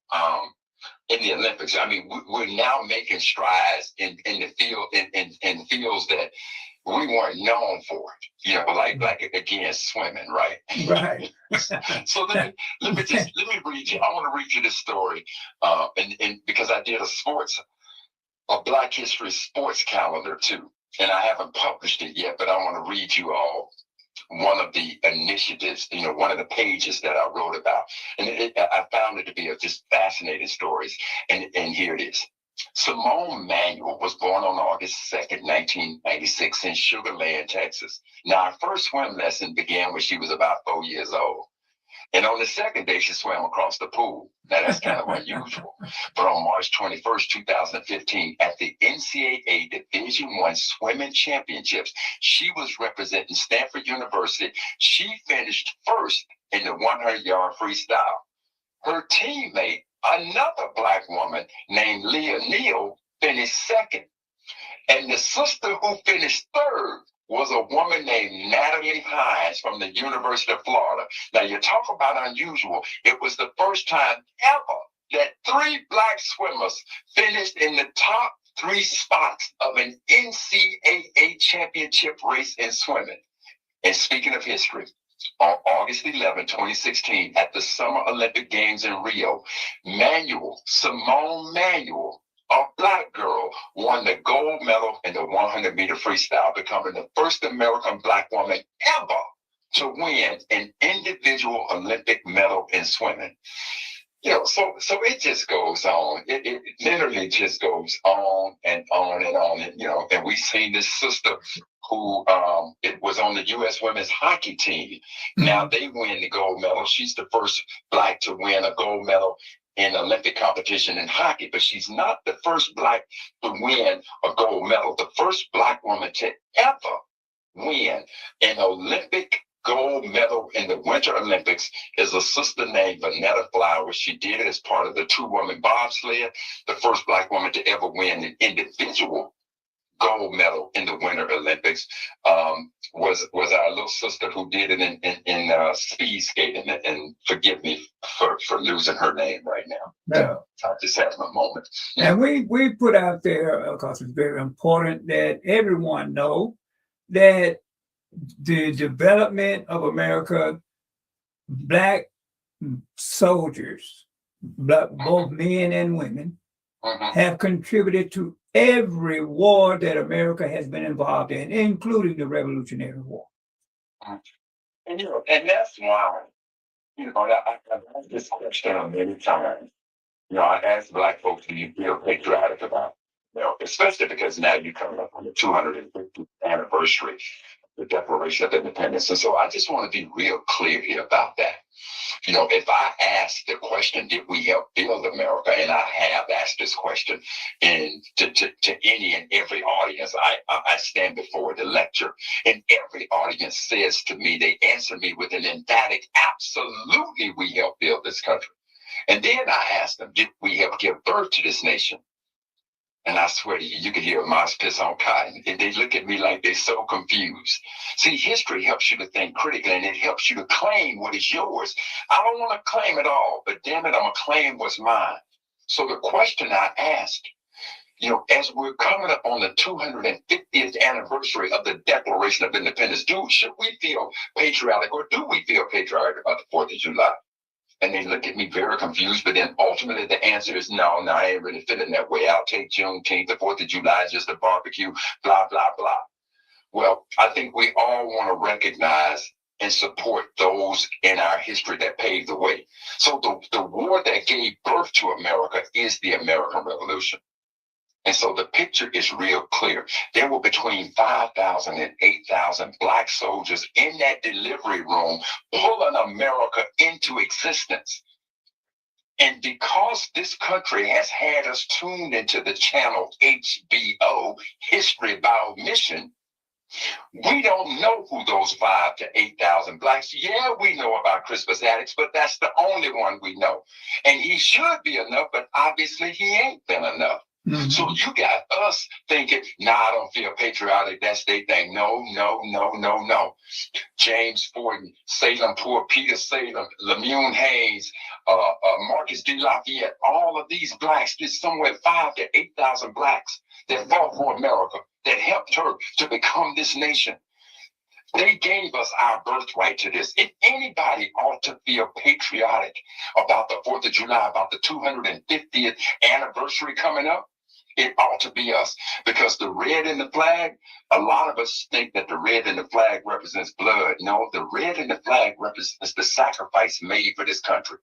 in the Olympics. I mean, we're now making strides in the field, in fields that we weren't known for it, like again, swimming, right? Right. So let me read you. I want to read you this story, and because I did a Black History sports calendar too, and I haven't published it yet, but I want to read you all one of the initiatives, one of the pages that I wrote about, and I found it to be just fascinating stories, and here it is. Simone Manuel was born on August 2nd, 1996 in Sugar Land, Texas. Now, her first swim lesson began when she was about 4 years old. And on the second day, she swam across the pool. Now, that's kind of unusual. But on March 21st, 2015, at the NCAA Division I Swimming Championships, she was representing Stanford University. She finished first in the 100-yard freestyle. Her teammate, another Black woman named Leah Neal, finished second. And the sister who finished third was a woman named Natalie Hines from the University of Florida. Now, you talk about unusual. It was the first time ever that 3 Black swimmers finished in the top 3 spots of an NCAA championship race in swimming. And speaking of history, on August 11, 2016, at the Summer Olympic Games in Rio, Simone Manuel a black girl won the gold medal in the 100-meter freestyle, becoming the first American black woman ever to win an individual Olympic medal in swimming. So it just goes on. It literally just goes on and on and on. And we've seen this sister who it was on the U.S. women's hockey team. Now they win the gold medal. She's the first black to win a gold medal in Olympic competition in hockey, but she's not the first black to win a gold medal. The first black woman to ever win an Olympic gold medal in the Winter Olympics is a sister named Vanetta Flowers. She did it as part of the two-woman bobsled. The first black woman to ever win an individual gold medal in the Winter Olympics was our little sister who did it in speed skating. And forgive me for losing her name right now. Yeah. I just had a moment. And we put out there, because it's very important that everyone know that the development of America, black soldiers, both men and women, have contributed to every war that America has been involved in, including the Revolutionary War. And that's why, I've asked this question many times. I ask black folks, do you feel patriotic about it? Especially because now you're coming up on the 250th anniversary of the Declaration of Independence. And so I just want to be real clear here about that. If I ask the question, did we help build America? And I have asked this question to any and every audience. I stand before the lecture, and every audience says to me, they answer me with an emphatic, absolutely, we helped build this country. And then I ask them, did we help give birth to this nation? And I swear to you, you can hear a mouse piss on cotton. And they look at me like they're so confused. See, history helps you to think critically, and it helps you to claim what is yours. I don't want to claim it all, but damn it, I'm going to claim what's mine. So the question I asked, as we're coming up on the 250th anniversary of the Declaration of Independence, should we feel patriotic, or do we feel patriotic about the 4th of July? And they look at me very confused, but then ultimately the answer is no, I ain't really feeling that way. I'll take Juneteenth, the 4th of July is just a barbecue, blah, blah, blah. Well, I think we all want to recognize and support those in our history that paved the way. So the war that gave birth to America is the American Revolution. And so the picture is real clear. There were between 5,000 and 8,000 black soldiers in that delivery room pulling America into existence. And because this country has had us tuned into the channel HBO, History by Omission, we don't know who those 5,000 to 8,000 blacks. Yeah, we know about Crispus Attucks, but that's the only one we know. And he should be enough, but obviously he ain't been enough. Mm-hmm. So you got us thinking, I don't feel patriotic. That's their thing. No. James Forden, Salem Poor, Peter Salem, Lamune Hayes, Marcus D. Lafayette, all of these blacks, there's somewhere 5,000 to 8,000 blacks that fought for America, that helped her to become this nation. They gave us our birthright to this. If anybody ought to feel patriotic about the 4th of July, about the 250th anniversary coming up, it ought to be us. Because the red in the flag, a lot of us think that the red in the flag represents blood. No, the red in the flag represents the sacrifice made for this country.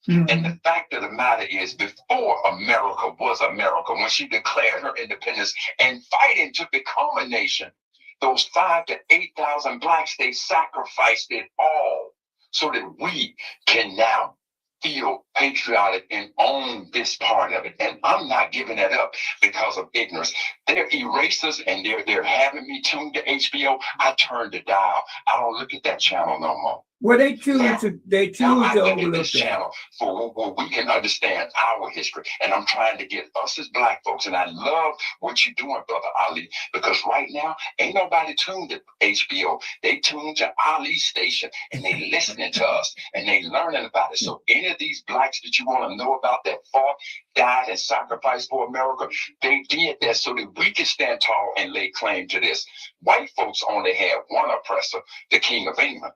Mm-hmm. And the fact of the matter is, before America was America, when she declared her independence and fighting to become a nation, those 5,000 to 8,000 blacks, they sacrificed it all so that we can now feel patriotic and own this part of it. And I'm not giving that up because of ignorance. They're erasers, and they're having me tuned to HBO. I turn the dial. I don't look at that channel no more. Well, they choose to overlook this channel for where we can understand our history. And I'm trying to get us as black folks. And I love what you're doing, Brother Ali, because right now ain't nobody tuned to HBO. They tuned to Ali's station, and they listening to us, and they learning about it. So any of these blacks that you want to know about that fought, died, and sacrificed for America, they did that so that we can stand tall and lay claim to this. White folks only had one oppressor, the King of England.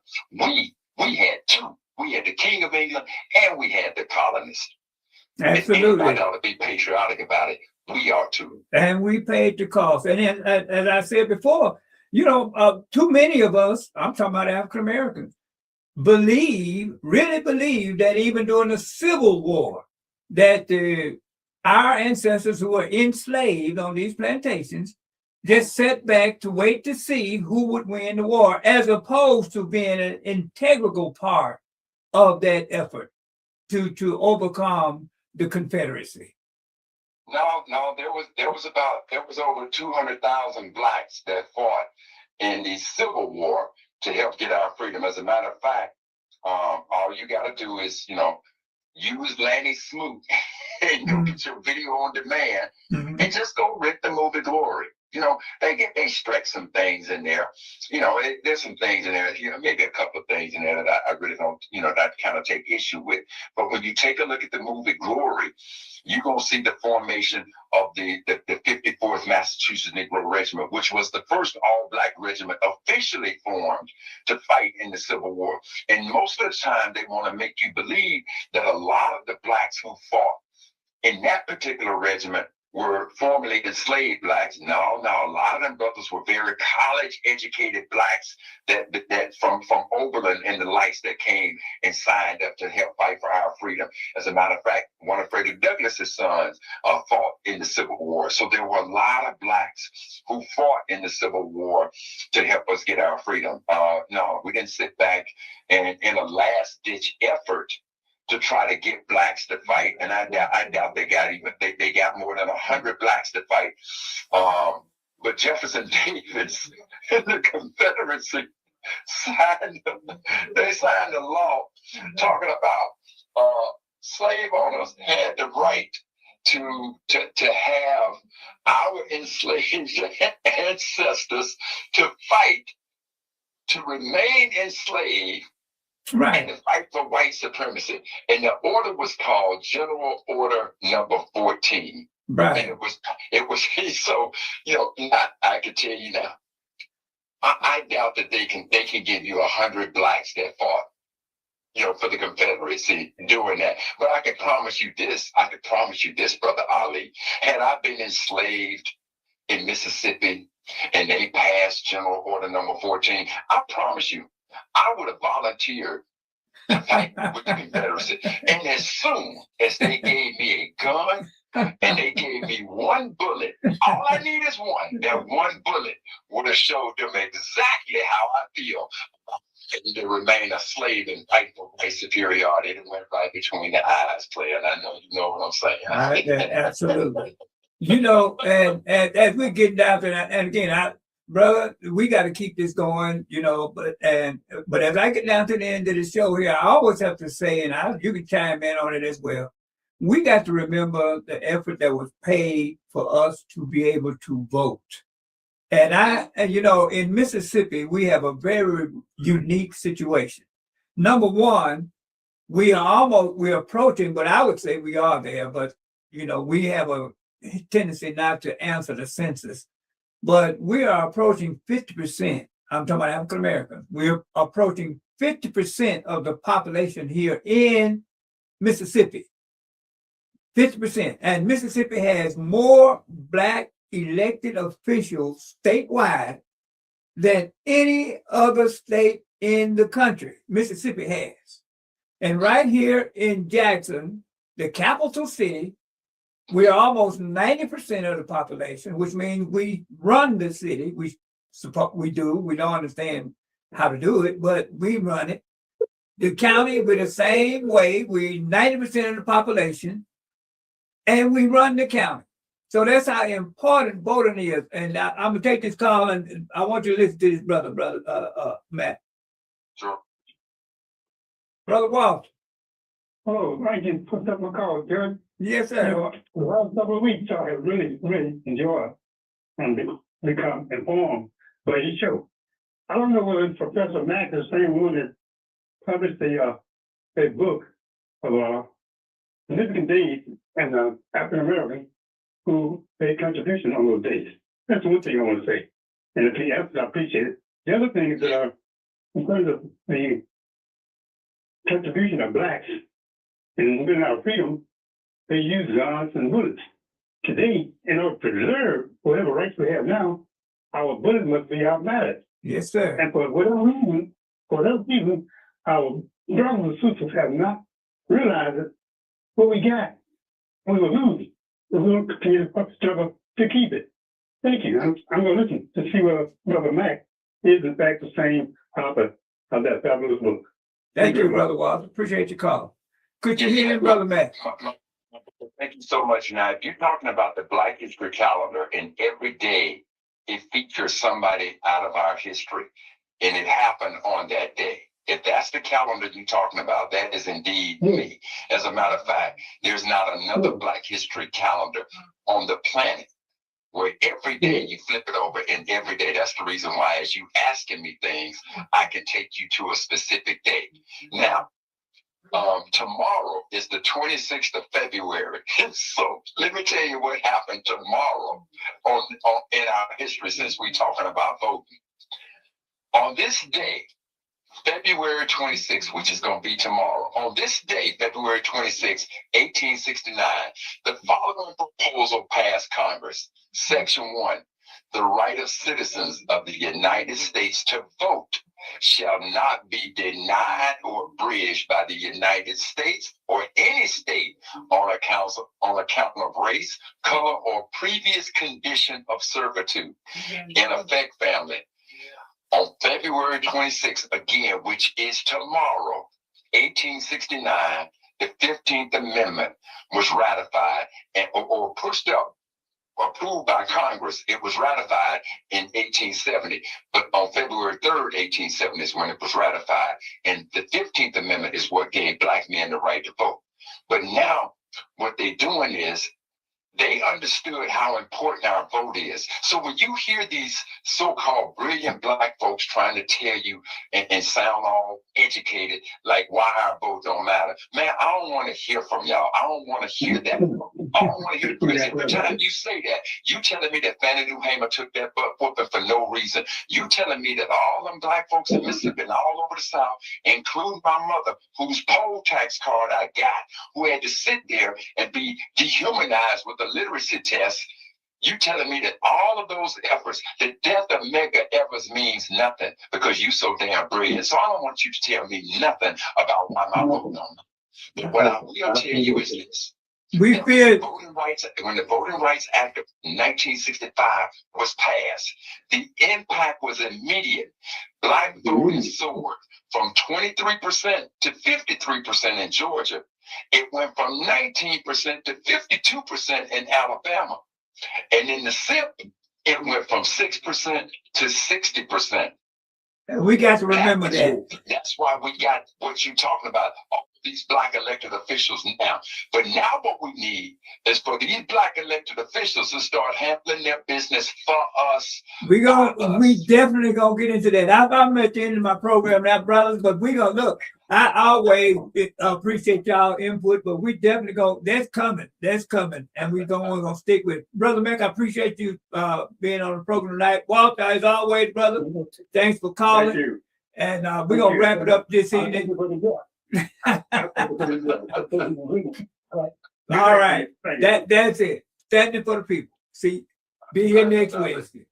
We had two. We had the King of England and we had the colonists. Absolutely. Anybody ought to be patriotic about it. We ought to. And we paid the cost. And then, as I said before, too many of us, I'm talking about African Americans, really believe that even during the Civil War, that our ancestors who were enslaved on these plantations just sat back to wait to see who would win the war, as opposed to being an integral part of that effort to overcome the Confederacy. No, there was over 200,000 blacks that fought in the Civil War to help get our freedom. As a matter of fact, all you got to do is, use Lanny Smoot and you'll get your video on demand and just go rent the movie Glory. They stretch some things in there. There's some things in there, maybe a couple of things in there that I really don't, that kind of take issue with. But when you take a look at the movie Glory, you're going to see the formation of the 54th Massachusetts Negro Regiment, which was the first all-black regiment officially formed to fight in the Civil War. And most of the time, they want to make you believe that a lot of the blacks who fought in that particular regiment were formerly enslaved blacks. No, a lot of them brothers were very college-educated blacks that from Oberlin and the likes that came and signed up to help fight for our freedom. As a matter of fact, one of Frederick Douglass's sons fought in the Civil War. So there were a lot of blacks who fought in the Civil War to help us get our freedom. No, we didn't sit back and in a last-ditch effort to try to get blacks to fight, and I doubt they got more than 100 blacks to fight. But Jefferson Davis and the Confederacy signed a law talking about slave owners had the right to have our enslaved ancestors to fight to remain enslaved. Right. And to fight for white supremacy. And the order was called General Order Number 14. Right. And it was so, I can tell you now, I doubt that they can give you 100 blacks that fought, for the Confederacy doing that. But I can promise you this, Brother Ali. Had I been enslaved in Mississippi and they passed General Order Number 14, I promise you, I would have volunteered to fight with the Confederacy. And as soon as they gave me a gun and they gave me one bullet, all I need is one. That one bullet would have showed them exactly how I feel to remain a slave and fight for white superiority. It went right between the eyes, player. And I know you know what I'm saying. Absolutely. And as we get down to that, and again, brother, we got to keep this going, but as I get down to the end of the show here, I always have to say, and you can chime in on it as well, we got to remember the effort that was paid for us to be able to vote. And in Mississippi, we have a very unique situation. Number one, we're approaching, but I would say we are there, but, we have a tendency not to answer the census. But we are approaching 50%. I'm talking about African Americans. We're approaching 50% of the population here in Mississippi. 50%. And Mississippi has more black elected officials statewide than any other state in the country. Mississippi has. And right here in Jackson, the capital city, we are almost 90% of the population, which means we run the city. We do. We don't understand how to do it, but we run it. The county, we're the same way. We're 90% of the population, and we run the county. So that's how important voting is. And I'm gonna take this call, and I want you to listen to this, brother Matt. Sure. Brother Walter. Oh, I just put up my call, Jared. Yes, sir. The last couple of weeks, I have really enjoyed and become informed by your show. I don't know whether it's Professor Mack is the same one that published a book of significant days and African Americans who paid contribution on those days. That's one thing I want to say. And if he answers, I appreciate it. The other thing is that in terms of the contribution of blacks in winning our freedom, they use guns and bullets today, in order to preserve whatever rights we have now, our bullets must be outmatched. Yes, sir. And for whatever reason, our brothers and sisters have not realized it. What we got, we will lose it. We will continue to struggle to keep it. Thank you. I'm going to listen to see whether Brother Mac is in fact the same author of that fabulous book. Thank you, Brother Walter. Appreciate your call. Could you hear me, Brother Matt? Thank you so much. Now, if you're talking about the Black History Calendar, and every day it features somebody out of our history, and it happened on that day. If that's the calendar you're talking about, that is indeed me. As a matter of fact, there's not another Black History Calendar on the planet where every day you flip it over, and every day, that's the reason why, as you asking me things, I can take you to a specific day. Now, tomorrow is the 26th of February. So let me tell you what happened tomorrow in our history, since we're talking about voting. On this day, February 26th, which is going to be tomorrow, on this day, February 26, 1869, the following proposal passed Congress. Section 1, the right of citizens of the United States to vote shall not be denied or abridged by the United States or any state on account of race, color, or previous condition of servitude. In effect, family, on February 26th, again, which is tomorrow, 1869, the 15th Amendment was ratified or pushed up, approved by Congress. It was ratified in 1870, but on February 3rd, 1870 is when it was ratified. And the 15th Amendment is what gave Black men the right to vote. But now what they're doing is they understood how important our vote is. So when you hear these so-called brilliant Black folks trying to tell you and sound all educated, like why our vote don't matter, man, I don't want to hear from y'all. I don't want to hear that. I don't want to hear it, because every time you say that, you telling me that Fannie Lou Hamer took that butt whooping for no reason. You telling me that all them Black folks in Mississippi and all over the South, including my mother, whose poll tax card I got, who had to sit there and be dehumanized with a literacy test, you telling me that all of those efforts, the death of Medgar Evers means nothing because you so damn brilliant. So I don't want you to tell me nothing about why my vote don't. But what I will tell you is this. We fear When the Voting Rights Act of 1965 was passed, the impact was immediate. Black voting soared from 23% to 53% in Georgia. It went from 19% to 52% in Alabama. And in the SIP, it went from 6% to 60%. we got to remember that. That's why we got what you're talking about, all these Black elected officials now. But now what we need is for these Black elected officials to start handling their business for us. We definitely gonna get into that. I'm at the end of my program now, brothers, but we gonna look. I always appreciate y'all input, but we definitely that's coming, and we're gonna stick with it. Brother Mac, I appreciate you being on the program tonight. Walter, as always, brother, thanks for calling. Thank you. And we're gonna wrap it up this evening. All right, that's it. Standing for the people. See, be here next Wednesday.